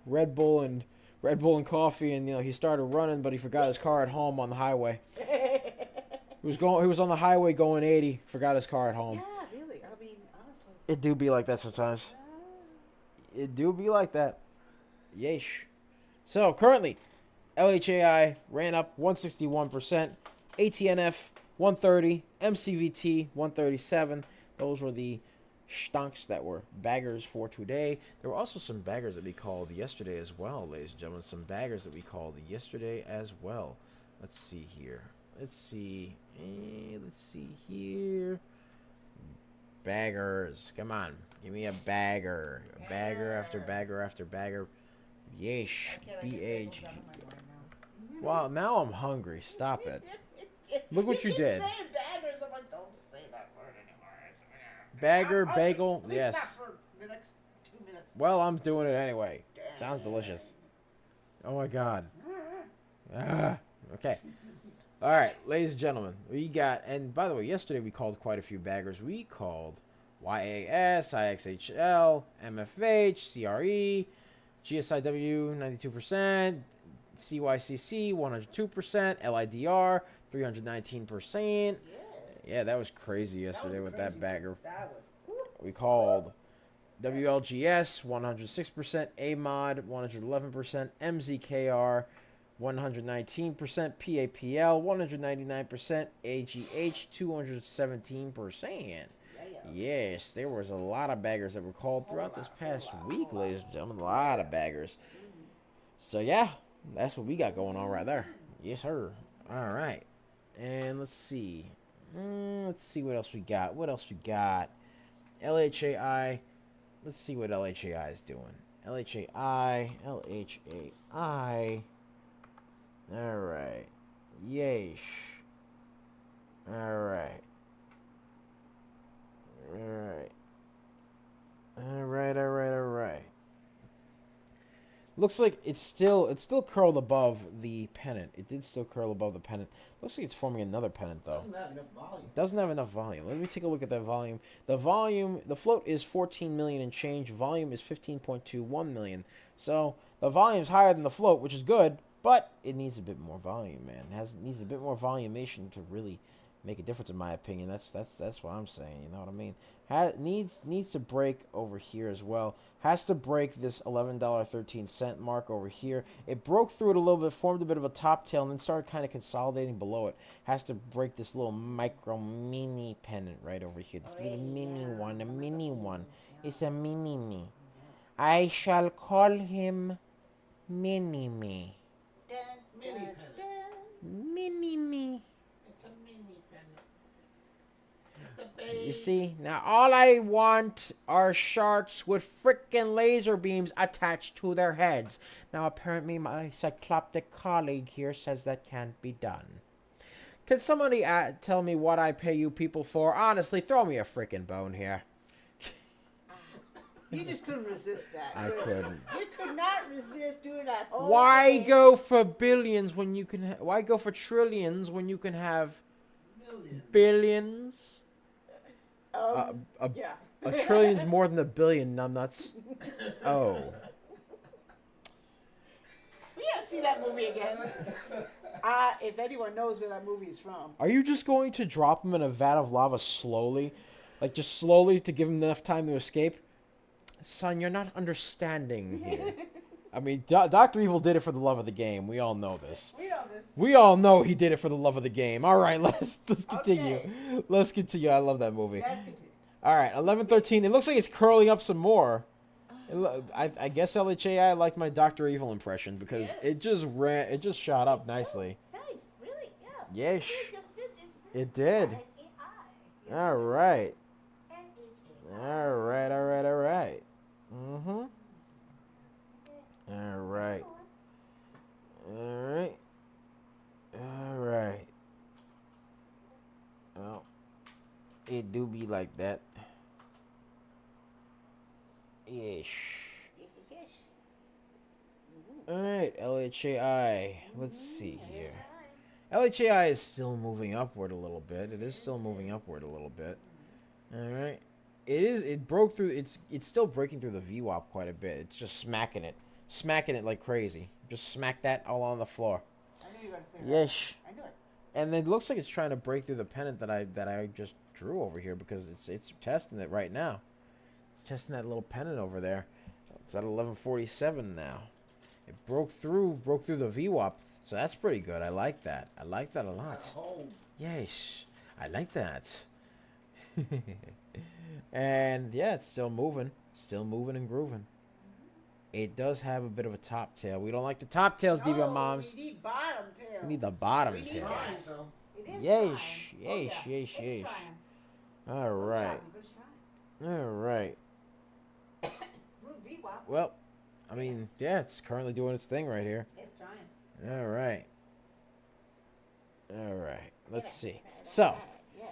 Speaker 1: Red Bull and coffee, and he started running, but he forgot his car at home on the highway. He was on the highway going 80, forgot his car at home.
Speaker 2: Yeah, really. I mean, honestly.
Speaker 1: It do be like that sometimes. It do be like that. Yeesh. So currently, LHAI ran up 161%, ATNF 130, MCVT 137. Those were the stonks that were baggers for today. There were also some baggers that we called yesterday as well, ladies and gentlemen. Some baggers that we called yesterday as well. Let's see here. Let's see here. Baggers. Come on. Give me a bagger. A bagger after bagger after bagger. Yeesh. B-A-G. Wow, now I'm hungry. Stop it. Look what you
Speaker 2: keep
Speaker 1: did.
Speaker 2: saying baggers. I'm like, don't say that word anymore.
Speaker 1: Bagger,
Speaker 2: I'm
Speaker 1: bagel,
Speaker 2: hungry. At
Speaker 1: yes.
Speaker 2: least not for the next 2 minutes.
Speaker 1: Well, I'm doing it anyway. Sounds delicious. Oh my god. Okay. All right, ladies and gentlemen, we got, and by the way, yesterday we called quite a few baggers. We called YAS, IXHL, MFH, CRE, GSIW 92%, CYCC 102%, LIDR 319%. Yeah, that was crazy yesterday with that bagger.
Speaker 2: That was.
Speaker 1: We called WLGS 106%, AMOD 111%, MZKR 119%, PAPL 199%, AGH 217%. Yes, there was a lot of baggers that were called throughout this past week, ladies and gentlemen. A lot of baggers. So yeah, that's what we got going on right there. Yes, sir. All right, and let's see. Let's see what else we got. LHAI. Let's see what LHAI is doing. LHAI. All right. Yeesh. All right. Looks like it's still curled above the pennant. It did still curl above the pennant. Looks like it's forming another pennant though.
Speaker 3: Doesn't have enough volume.
Speaker 1: Doesn't have enough volume. Let me take a look at that volume. The float is 14 million and change. Volume is 15.21 million. So the volume's higher than the float, which is good, but it needs a bit more volume, man. It needs a bit more volumation to really make a difference in my opinion. That's what I'm saying. You know what I mean? Needs to break over here as well. Has to break this $11.13 mark over here. It broke through it a little bit, formed a bit of a top tail, and then started kind of consolidating below it. Has to break this little micro mini pennant right over here. This little mini one, a mini one. It's a mini me. I shall call him Mini Me.
Speaker 2: Dun,
Speaker 3: Mini
Speaker 2: dun,
Speaker 3: pennant.
Speaker 2: dun.
Speaker 1: Mini Me.
Speaker 3: It's a mini pennant. It's the baby.
Speaker 1: You see, now all I want are sharks with frickin' laser beams attached to their heads. Now apparently my cycloptic colleague here says that can't be done. Can somebody tell me what I pay you people for? Honestly, throw me a frickin' bone here.
Speaker 2: You just couldn't resist that.
Speaker 1: I couldn't.
Speaker 2: You could not resist doing that whole
Speaker 1: Why
Speaker 2: thing.
Speaker 1: go for billions when you can? Why go for trillions when you can have
Speaker 3: Millions.
Speaker 1: billions?
Speaker 2: Yeah.
Speaker 1: A trillion's more than a billion, numbnuts. Oh.
Speaker 2: We gotta see that movie again. If anyone knows where that movie is from.
Speaker 1: Are you just going to drop him in a vat of lava slowly? Like, just slowly to give him enough time to escape? Son, you're not understanding here. I mean, Dr. Evil did it for the love of the game. We all know this.
Speaker 2: We know this.
Speaker 1: We all know he did it for the love of the game. All right, let's continue.
Speaker 2: Okay.
Speaker 1: Let's continue. I love that movie.
Speaker 2: Let's continue.
Speaker 1: All right, 11:13. It looks like it's curling up some more. I guess LHAI liked my Dr. Evil impression because
Speaker 2: Yes.
Speaker 1: it just shot up nicely.
Speaker 2: Nice, really,
Speaker 1: Yes.
Speaker 2: yes. Just did.
Speaker 1: It did.
Speaker 2: LHAI.
Speaker 1: All right.
Speaker 2: LHAI.
Speaker 1: All right. Mm-hmm. All right. Well, it do be like that. Yes.
Speaker 2: Yes.
Speaker 1: All right, LHAI. Let's see here. LHAI is still moving upward a little bit. It is still moving upward a little bit. All right. It broke through. It's still breaking through the VWAP quite a bit. It's just smacking it like crazy. Just smack that all on the floor.
Speaker 2: I knew you were gonna say that.
Speaker 1: Yes.
Speaker 2: I knew it.
Speaker 1: And it looks like it's trying to break through the pennant that I just drew over here because it's testing it right now. It's testing that little pennant over there. It's at 1147 now. It broke through the VWAP, so that's pretty good. I like that. I like that a lot.
Speaker 3: Home.
Speaker 1: Yes, I like that. And yeah, it's still moving and grooving. It does have a bit of a top tail. We don't like the top tails, DBL moms.
Speaker 2: We need bottom tails.
Speaker 1: We need the bottom
Speaker 2: We need
Speaker 1: tails.
Speaker 3: Trying,
Speaker 2: that.
Speaker 3: though.
Speaker 2: It is
Speaker 1: Yes,
Speaker 2: trying.
Speaker 1: yes,
Speaker 2: Oh, yeah.
Speaker 1: yes,
Speaker 2: It's
Speaker 1: yes.
Speaker 2: trying.
Speaker 1: All right,
Speaker 2: Good trying.
Speaker 1: all right.
Speaker 2: Root VWAP.
Speaker 1: Well, I mean, yeah, it's currently doing its thing right here.
Speaker 2: It's trying.
Speaker 1: All right. Let's see. So,
Speaker 2: Yeah.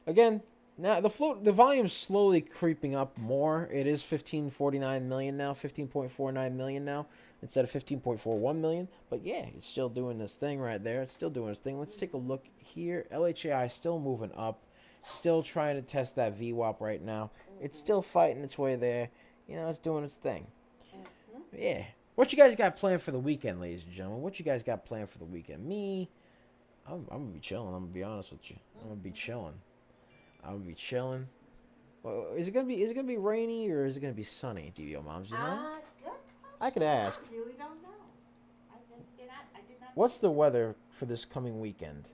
Speaker 1: again, now the volume's slowly creeping up more. It is 15.49 million now, 15.49 million now instead of 15.41 million. But yeah, it's still doing this thing right there. It's still doing its thing. Let's take a look here. LHAI still moving up, still trying to test that VWAP right now. It's still fighting its way there. You know, it's doing its thing. Yeah. What you guys got planned for the weekend, ladies and gentlemen? What you guys got planned for the weekend? Me, I'm gonna be chilling. I'm gonna be honest with you. I'm gonna be chilling. Well, is it gonna be rainy or is it gonna be sunny, DBO moms? You know?
Speaker 2: Good
Speaker 1: I could ask.
Speaker 2: I really don't know. I did not.
Speaker 1: What's the weather for this coming weekend?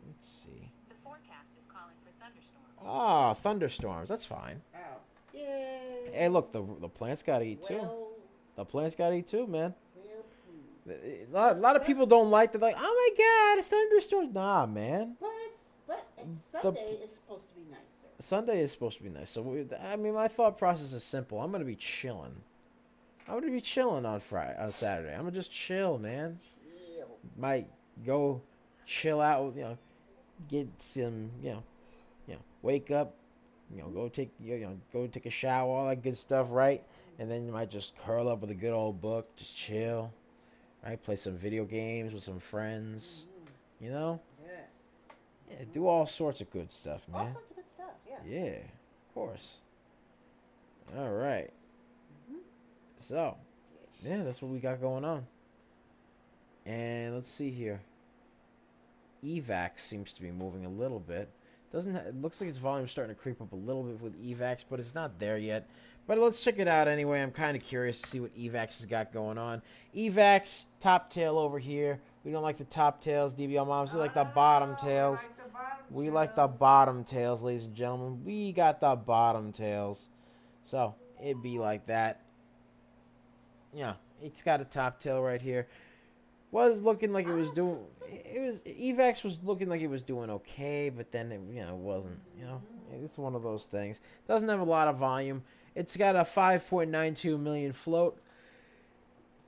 Speaker 1: Let's see.
Speaker 4: The forecast is calling for thunderstorms.
Speaker 1: Ah, thunderstorms. That's fine.
Speaker 2: Oh. Yay.
Speaker 1: Hey, look, the plants gotta eat too.
Speaker 2: Well,
Speaker 1: The plants gotta eat too, man.
Speaker 2: well,
Speaker 1: A lot of people don't like. They're like, oh my god, thunderstorms. Nah, man.
Speaker 2: but Sunday is supposed to be nicer.
Speaker 1: Sunday is supposed to be nice. So, I mean, my thought process is simple. I'm going to be chilling. On Saturday. I'm going to just chill, man.
Speaker 2: Chill.
Speaker 1: Might go chill out, get some, wake up, go take a shower, all that good stuff, right? And then you might just curl up with a good old book, just chill, right? Play some video games with some friends,
Speaker 2: Yeah.
Speaker 1: Yeah, do all sorts of good stuff,
Speaker 2: All
Speaker 1: man.
Speaker 2: sorts of good stuff. Yeah.
Speaker 1: Yeah, of course. All right. So, yeah, that's what we got going on. And let's see here. EVAX seems to be moving a little bit. It looks like its volume's starting to creep up a little bit with EVAX, but it's not there yet. But let's check it out anyway. I'm kind of curious to see what EVAX has got going on. EVAX, top tail over here. We don't like the top tails, DBL moms. We like the bottom tails. We like the bottom tails, ladies and gentlemen. We got the bottom tails. So, it'd be like that. Yeah, it's got a top tail right here. Was looking like it was doing. EVAX was looking like it was doing okay, but then it wasn't. It's one of those things. Doesn't have a lot of volume. It's got a 5.92 million float.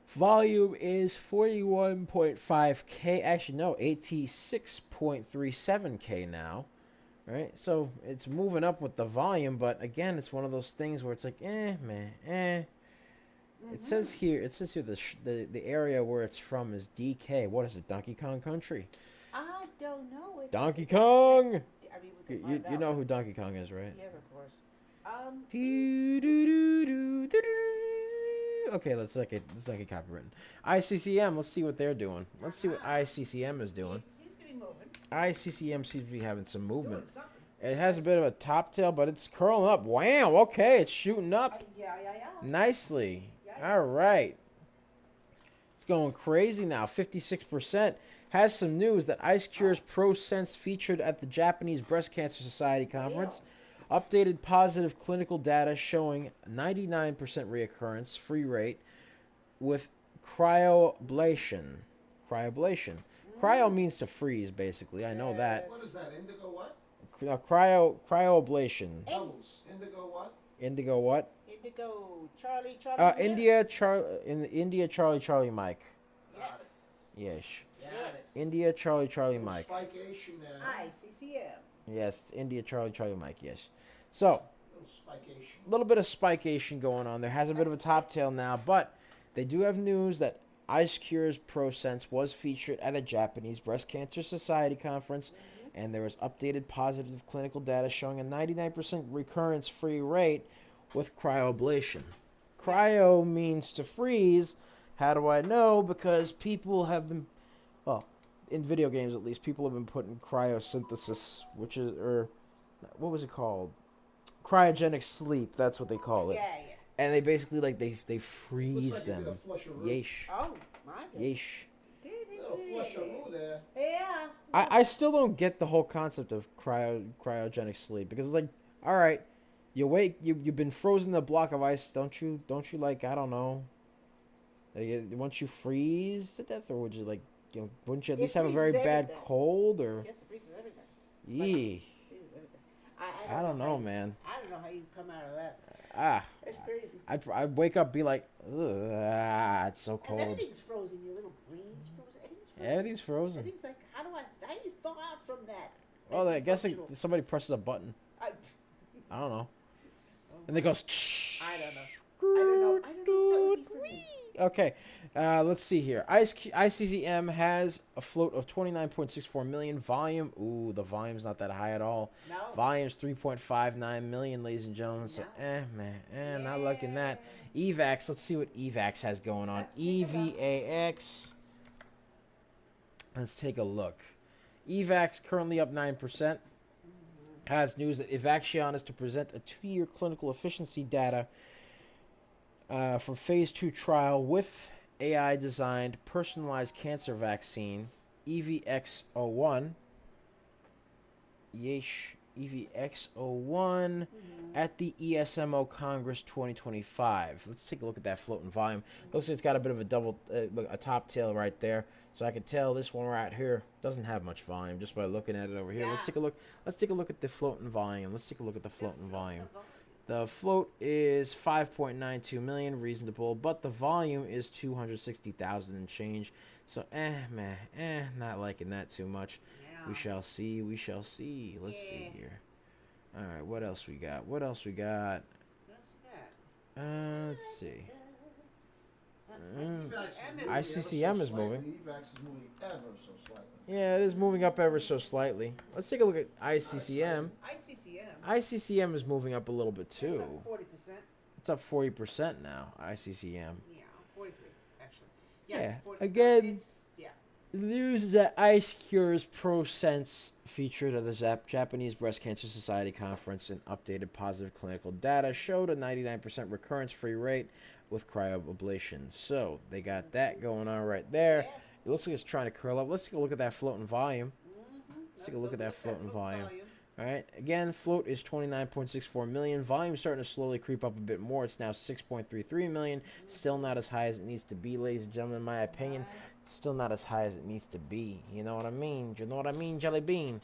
Speaker 1: Volume is 41.5K. Actually, no, 86.37K now. Right, so it's moving up with the volume, but again, it's one of those things where it's like, It says here the area where it's from is DK. What is it, Donkey Kong Country?
Speaker 2: I don't know.
Speaker 1: Donkey Kong!
Speaker 2: I mean, we can find
Speaker 1: You
Speaker 2: out.
Speaker 1: know who Donkey Kong is, right?
Speaker 2: Yes, of course.
Speaker 1: Okay, let's not get copywritten. ICCM, let's see what they're doing. Let's see what ICCM is doing.
Speaker 2: It seems to be moving.
Speaker 1: ICCM seems to be having some movement.
Speaker 2: Doing something.
Speaker 1: It has a bit of a top tail, but it's curling up. Wow, okay, it's shooting up
Speaker 2: Yeah.
Speaker 1: nicely.
Speaker 2: Yeah.
Speaker 1: All right. It's going crazy now. 56%. Has some news that Ice Cure's ProSense featured at the Japanese Breast Cancer Society conference. Updated positive clinical data showing 99% reoccurrence free rate with cryoablation. Cryo means to freeze, basically. I know that.
Speaker 3: What is that? Indigo what?
Speaker 1: Cryoablation.
Speaker 3: Doubles. Indigo what?
Speaker 1: Indigo what?
Speaker 2: Indigo, Charlie.
Speaker 1: India, Charlie, Mike.
Speaker 2: Yes.
Speaker 1: Yes.
Speaker 3: Got it.
Speaker 1: India, Charlie, Mike.
Speaker 3: Spikeation there.
Speaker 2: ICCM.
Speaker 1: Yes, it's India, Charlie, Mike. Yes. So,
Speaker 3: Little spikeation.
Speaker 1: a little bit of spikeation going on. There has a bit of a top tail now, but they do have news that Ice Cure's ProSense was featured at a Japanese Breast Cancer Society conference, and there was updated positive clinical data showing a 99% recurrence-free rate with cryoablation. Cryo means to freeze. How do I know? Because people have been, well, in video games at least, people have been putting cryosynthesis, which is, or what was it called? Cryogenic sleep. That's what they call it.
Speaker 2: Yeah.
Speaker 1: And they basically they freeze
Speaker 3: Looks like you
Speaker 1: them.
Speaker 3: did a flush of roux.
Speaker 1: Yeesh.
Speaker 2: Oh, my God.
Speaker 1: Yeesh.
Speaker 3: Little flush of roux there.
Speaker 2: Yeah.
Speaker 1: I still don't get the whole concept of cryogenic sleep, because it's like, all right, you wake, you've been frozen in a block of ice, don't you like, I don't know, once you freeze to death, or would you wouldn't you at
Speaker 2: It
Speaker 1: least have a very
Speaker 2: freezes
Speaker 1: bad
Speaker 2: everything.
Speaker 1: cold, or
Speaker 2: Yes, it freezes everything.
Speaker 1: yee?
Speaker 2: Freezes everything.
Speaker 1: I don't know, man.
Speaker 2: I don't know how you come out of that. It's crazy.
Speaker 1: I'd wake up, be like, ugh, it's so
Speaker 2: Because
Speaker 1: cold.
Speaker 2: everything's frozen. Your little brain's frozen. Everything's frozen.
Speaker 1: Everything's frozen.
Speaker 2: Everything's like, how do you thaw out from that?
Speaker 1: Well, I guess
Speaker 2: Functional.
Speaker 1: somebody presses a button.
Speaker 2: I
Speaker 1: I don't know. And it goes.
Speaker 2: I don't know. I don't know. I don't know if that would be for me.
Speaker 1: Okay, let's see here. ICCM has a float of 29.64 million. Volume, ooh, the volume's not that high at all.
Speaker 2: No.
Speaker 1: Volume's 3.59 million, ladies and gentlemen. So, not liking that. EVAX, let's see what EVAX has going on. EVAX. Let's take a look. EVAX currently up 9%. Has news that Evaxion is to present a 2-year clinical efficiency data for phase 2 trial with AI-designed personalized cancer vaccine, EVX01. Yeesh. EVX01 at the ESMO Congress 2025. Let's take a look at that floating volume. Looks like it's got a bit of a top tail right there. So I can tell this one right here doesn't have much volume just by looking at it over here.
Speaker 2: Yeah.
Speaker 1: Let's take a look. Let's take a look at the floating volume. Let's take a look at the floating volume. The float is 5.92 million, reasonable, but the volume is 260,000 and change. So, not liking that too much.
Speaker 2: Yeah.
Speaker 1: We shall see. We shall see. Let's see here. All right, what else we got? What else we got? Let's see. ICCM is moving.
Speaker 3: EVAX is moving ever so slightly.
Speaker 1: Yeah, it is moving up ever so slightly. Let's take a look at ICCM.
Speaker 2: ICCM.
Speaker 1: ICCM is moving up a little bit too.
Speaker 2: It's up 40%.
Speaker 1: It's up 40% now. ICCM.
Speaker 2: Yeah, 43 actually.
Speaker 1: Yeah,
Speaker 2: 40.
Speaker 1: again-
Speaker 2: It's, yeah.
Speaker 1: The news is that Ice Cure's ProSense featured at the Japanese Breast Cancer Society conference, and updated positive clinical data showed a 99% recurrence-free rate with cryoablation. So they got that going on right there. It looks like it's trying to curl up. Let's take a look at that floating volume. Let's take a look at that floating volume. All right. Again, float is 29.64 million. Volume starting to slowly creep up a bit more. It's now 6.33 million. Still not as high as it needs to be, ladies and gentlemen, in my opinion. Still not as high as it needs to be. You know what I mean? You know what I mean, Jelly Bean?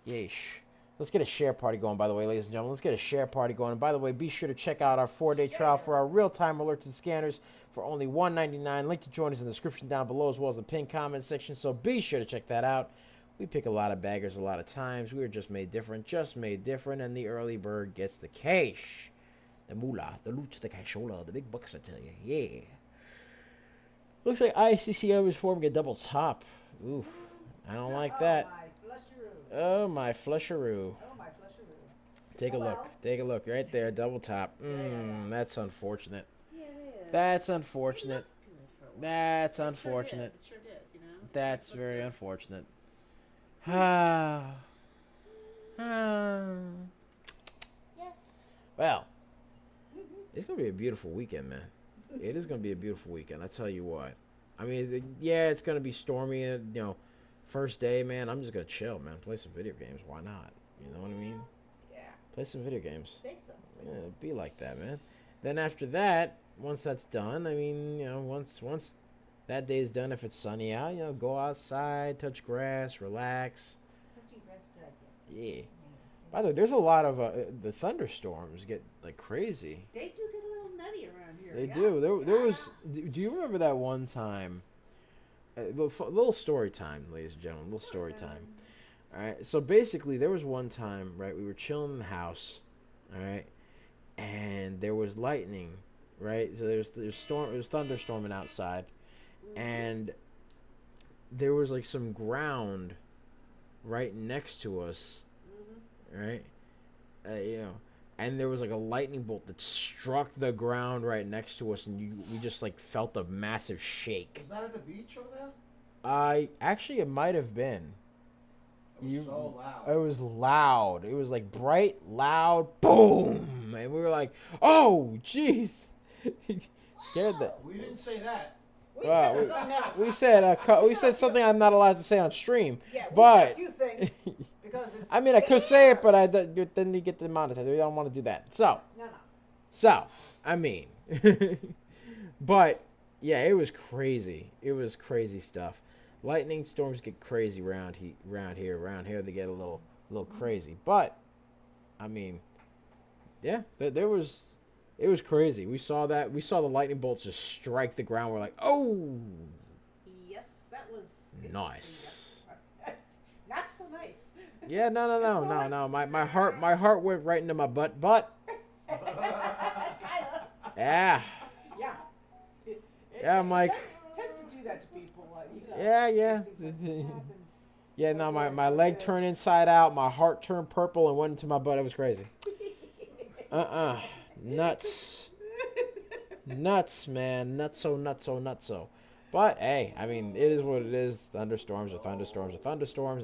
Speaker 1: Yeesh. Let's get a share party going, by the way, ladies and gentlemen. Let's get a share party going. And by the way, be sure to check out our 4-day trial for our real-time alerts and scanners for only $1.99. Link to join us in the description down below, as well as the pinned comment section. So be sure to check that out. We pick a lot of baggers a lot of times. We are just made different, and the early bird gets the cash. The moolah, the loot, the cashola, the big bucks, I tell you. Yeah. Looks like ICCO is forming a double top. Oof. I don't like that. Oh, my flusheroo. Take a look. Take a look. Right there. Double top. That's unfortunate. That's unfortunate. That's unfortunate. That's very unfortunate. Yes. Well, it's going to be a beautiful weekend, man. It is going to be a beautiful weekend. I tell you what. I mean, yeah, it's going to be stormy. You know, first day, man. I'm just going to chill, man. Play some video games. Why not? You know what I mean?
Speaker 2: Yeah.
Speaker 1: Play some video games.
Speaker 2: Think so.
Speaker 1: Yeah, it'd be like that, man. Then after that, once that's done, I mean, you know, once that day's done, if it's sunny out, you know, go outside, touch grass, relax. Yeah. By the way, there's a lot of the thunderstorms get like crazy.
Speaker 2: They do get a little nutty around here.
Speaker 1: They do. There was. Do you remember that one time? Little story time, ladies and gentlemen. Little story time. All right. So basically, there was one time, right? We were chilling in the house, all right, and there was lightning, right? So there's storm. It was thunderstorming outside, and there was like some ground right next to us, right? You know, and there was like a lightning bolt that struck the ground right next to us, and we just like felt a massive shake.
Speaker 3: Was that at the beach over there?
Speaker 1: It might have been.
Speaker 3: It was so loud.
Speaker 1: It was loud. It was like bright, loud, boom, and we were like, "Oh, jeez!" Scared that.
Speaker 3: We didn't say that.
Speaker 1: We said something I'm not allowed to say on stream.
Speaker 2: Yeah, we
Speaker 1: but
Speaker 2: said a few things because it's
Speaker 1: I mean, I could say it, but then you get demonetized. We don't want to do that. So, I mean, but yeah, it was crazy. It was crazy stuff. Lightning storms get crazy around here. Around here, they get a little crazy. But I mean, yeah, it was crazy. We saw that. We saw the lightning bolts just strike the ground. We're like, oh.
Speaker 2: Yes, that was
Speaker 1: nice.
Speaker 2: Not so nice.
Speaker 1: Yeah, no. My heart went right into my butt. Yeah.
Speaker 2: Yeah.
Speaker 1: Yeah, I'm like.
Speaker 2: Tends to do that to people.
Speaker 1: Yeah. Yeah, no, my leg turned inside out. My heart turned purple and went into my butt. It was crazy. Nuts, man. Nutso. But hey, I mean, it is what it is. Thunderstorms, and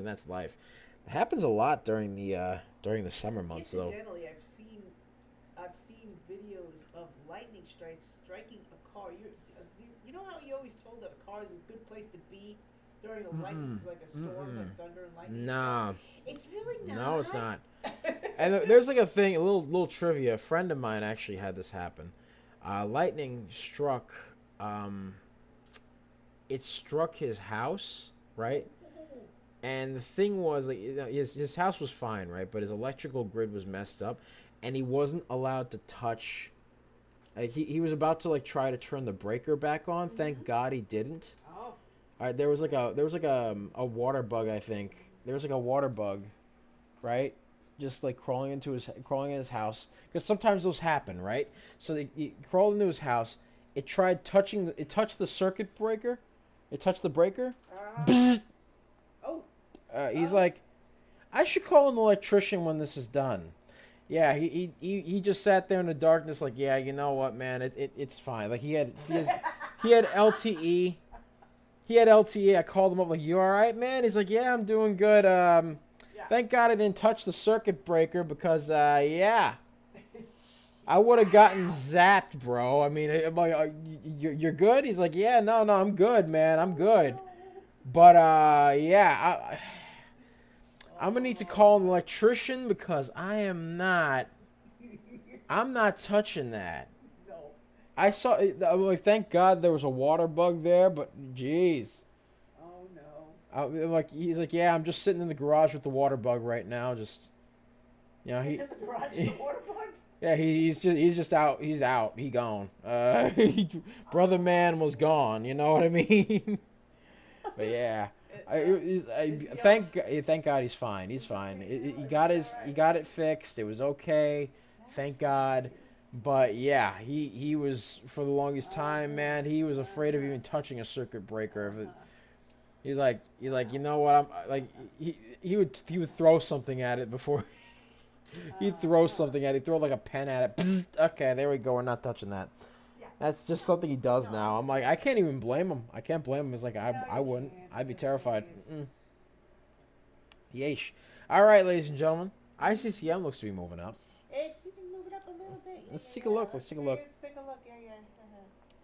Speaker 1: that's life. It happens a lot during the summer months, though.
Speaker 2: Incidentally, I've seen videos of lightning strikes striking a car. You know how you always told that a car is a good place to be during a lightning, like a storm, like thunder and lightning.
Speaker 1: Nah,
Speaker 2: it's really not.
Speaker 1: No, it's not. And there's like a thing, a little trivia. A friend of mine actually had this happen. Lightning struck. It struck his house, right? And the thing was, like, you know, his house was fine, right? But his electrical grid was messed up, and he wasn't allowed to touch. Like, he was about to like try to turn the breaker back on. Thank God he didn't.
Speaker 2: Oh.
Speaker 1: All right, there was like a water bug. I think there was like a water bug, right? Just like crawling in his house, because sometimes those happen, right? So he crawled into his house. It touched the circuit breaker. It touched the breaker. He's like, I should call an electrician when this is done. Yeah, he just sat there in the darkness, like, yeah, you know what, man, it's fine. Like he had LTE. He had LTA. I called him up like, "You all right, man?" He's like, "Yeah, I'm doing good.
Speaker 2: Yeah.
Speaker 1: Thank God I didn't touch the circuit breaker because, yeah, I would have gotten zapped, bro. I mean, I'm like, you're good?" He's like, "Yeah, no, I'm good, man. I'm good." But yeah, I'm gonna need to call an electrician because I'm not touching that.
Speaker 2: No.
Speaker 1: I saw. I'm like, thank God there was a water bug there, but jeez.
Speaker 2: Oh no.
Speaker 1: I'm like, he's like, yeah, I'm just sitting in the garage with the water bug right now. Just, you know,
Speaker 2: Sitting in the garage with the water bug?
Speaker 1: yeah, he's just out. He's out. He gone. Brother man was gone. You know what I mean? But yeah, thank God he's fine. He's fine. He got it fixed. It was okay. Thank God. But yeah, he was for the longest time, man. He was afraid of even touching a circuit breaker. If it, he's like, you know what? I'm like, he would throw something at it before. He'd throw something at it. He'd throw like a pen at it. Psst, okay, there we go. We're not touching that. That's just something he does now. I'm like, I can't even blame him. I can't blame him. It's like, I wouldn't. I'd be terrified. Yeesh. All right, ladies and gentlemen. ICCM looks to be moving up.
Speaker 2: It's you can move it up a little bit.
Speaker 1: Let's take a look. Let's take a look.
Speaker 2: Let's take a look.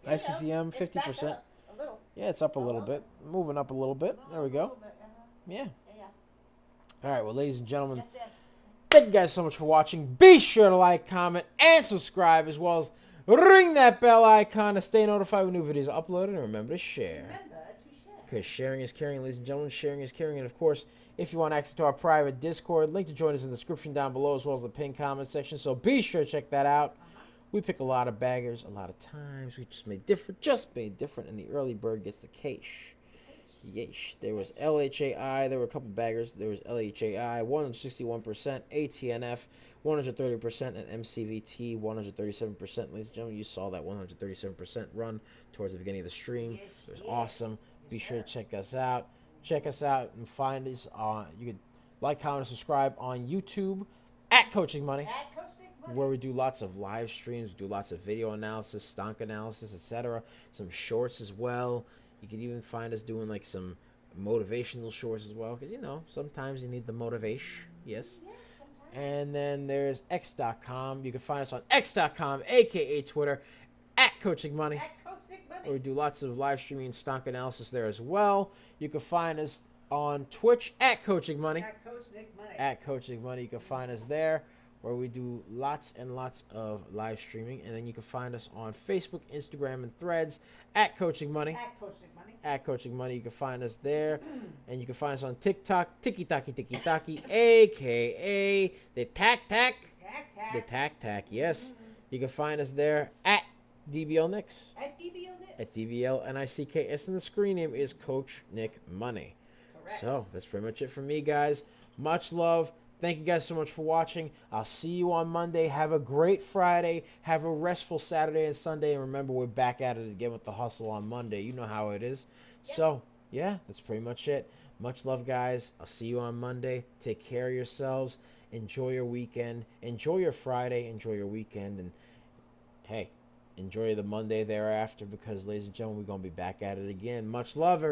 Speaker 2: Yeah.
Speaker 1: ICCM 50%.
Speaker 2: A little.
Speaker 1: Yeah, it's up a little bit. Moving up a little bit. There we go. Yeah.
Speaker 2: Yeah.
Speaker 1: All right, well, ladies and gentlemen,
Speaker 2: Yes.
Speaker 1: thank you guys so much for watching. Be sure to like, comment, and subscribe, as well as ring that bell icon to stay notified when new videos are uploaded. And remember to share.
Speaker 2: Remember to share.
Speaker 1: Because sharing is caring, ladies and gentlemen. Sharing is caring. And, of course, if you want access to our private Discord, link to join us in the description down below, as well as the pinned comment section. So be sure to check that out. We pick a lot of baggers a lot of times. We just made different, and the early bird gets the cash. Yeesh. There was LHAI. There were a couple baggers. There was LHAI, 161%, ATNF, 130%, and MCVT, 137%. Ladies and gentlemen, you saw that 137% run towards the beginning of the stream. It was awesome. Be sure to check us out. Check us out and find us on. You can like, comment, and subscribe on YouTube at Coaching Money, where we do lots of live streams, we do lots of video analysis, stock analysis, etc. Some shorts as well. You can even find us doing like some motivational shorts as well, because you know sometimes you need the motivation. Yes. And then there's x.com. You can find us on x.com, aka Twitter, at Coaching Money, where we do lots of live streaming and stock analysis there as well. You can find us on Twitch at Coaching Money.
Speaker 2: At Coach Nick Money.
Speaker 1: At Coaching Money. You can find us there, where we do lots and lots of live streaming. And then you can find us on Facebook, Instagram, and Threads at Coaching Money.
Speaker 2: At Coach Nick Money.
Speaker 1: At Coaching Money. You can find us there. And you can find us on TikTok, Tiki-Taki, a.k.a. the Tac Tac. The Tac Tac, yes. You can find us there at DBL Nicks.
Speaker 2: At DBL Nicks.
Speaker 1: At DBL NICKS. And the screen name is Coach Nick Money.
Speaker 2: Correct.
Speaker 1: So that's pretty much it for me, guys. Much love. Thank you guys so much for watching. I'll see you on Monday. Have a great Friday. Have a restful Saturday and Sunday. And remember, we're back at it again with the hustle on Monday. You know how it is. Yep. So, yeah, that's pretty much it. Much love, guys. I'll see you on Monday. Take care of yourselves. Enjoy your weekend. Enjoy your Friday. Enjoy your weekend. And, hey, enjoy the Monday thereafter because, ladies and gentlemen, we're going to be back at it again. Much love, everybody.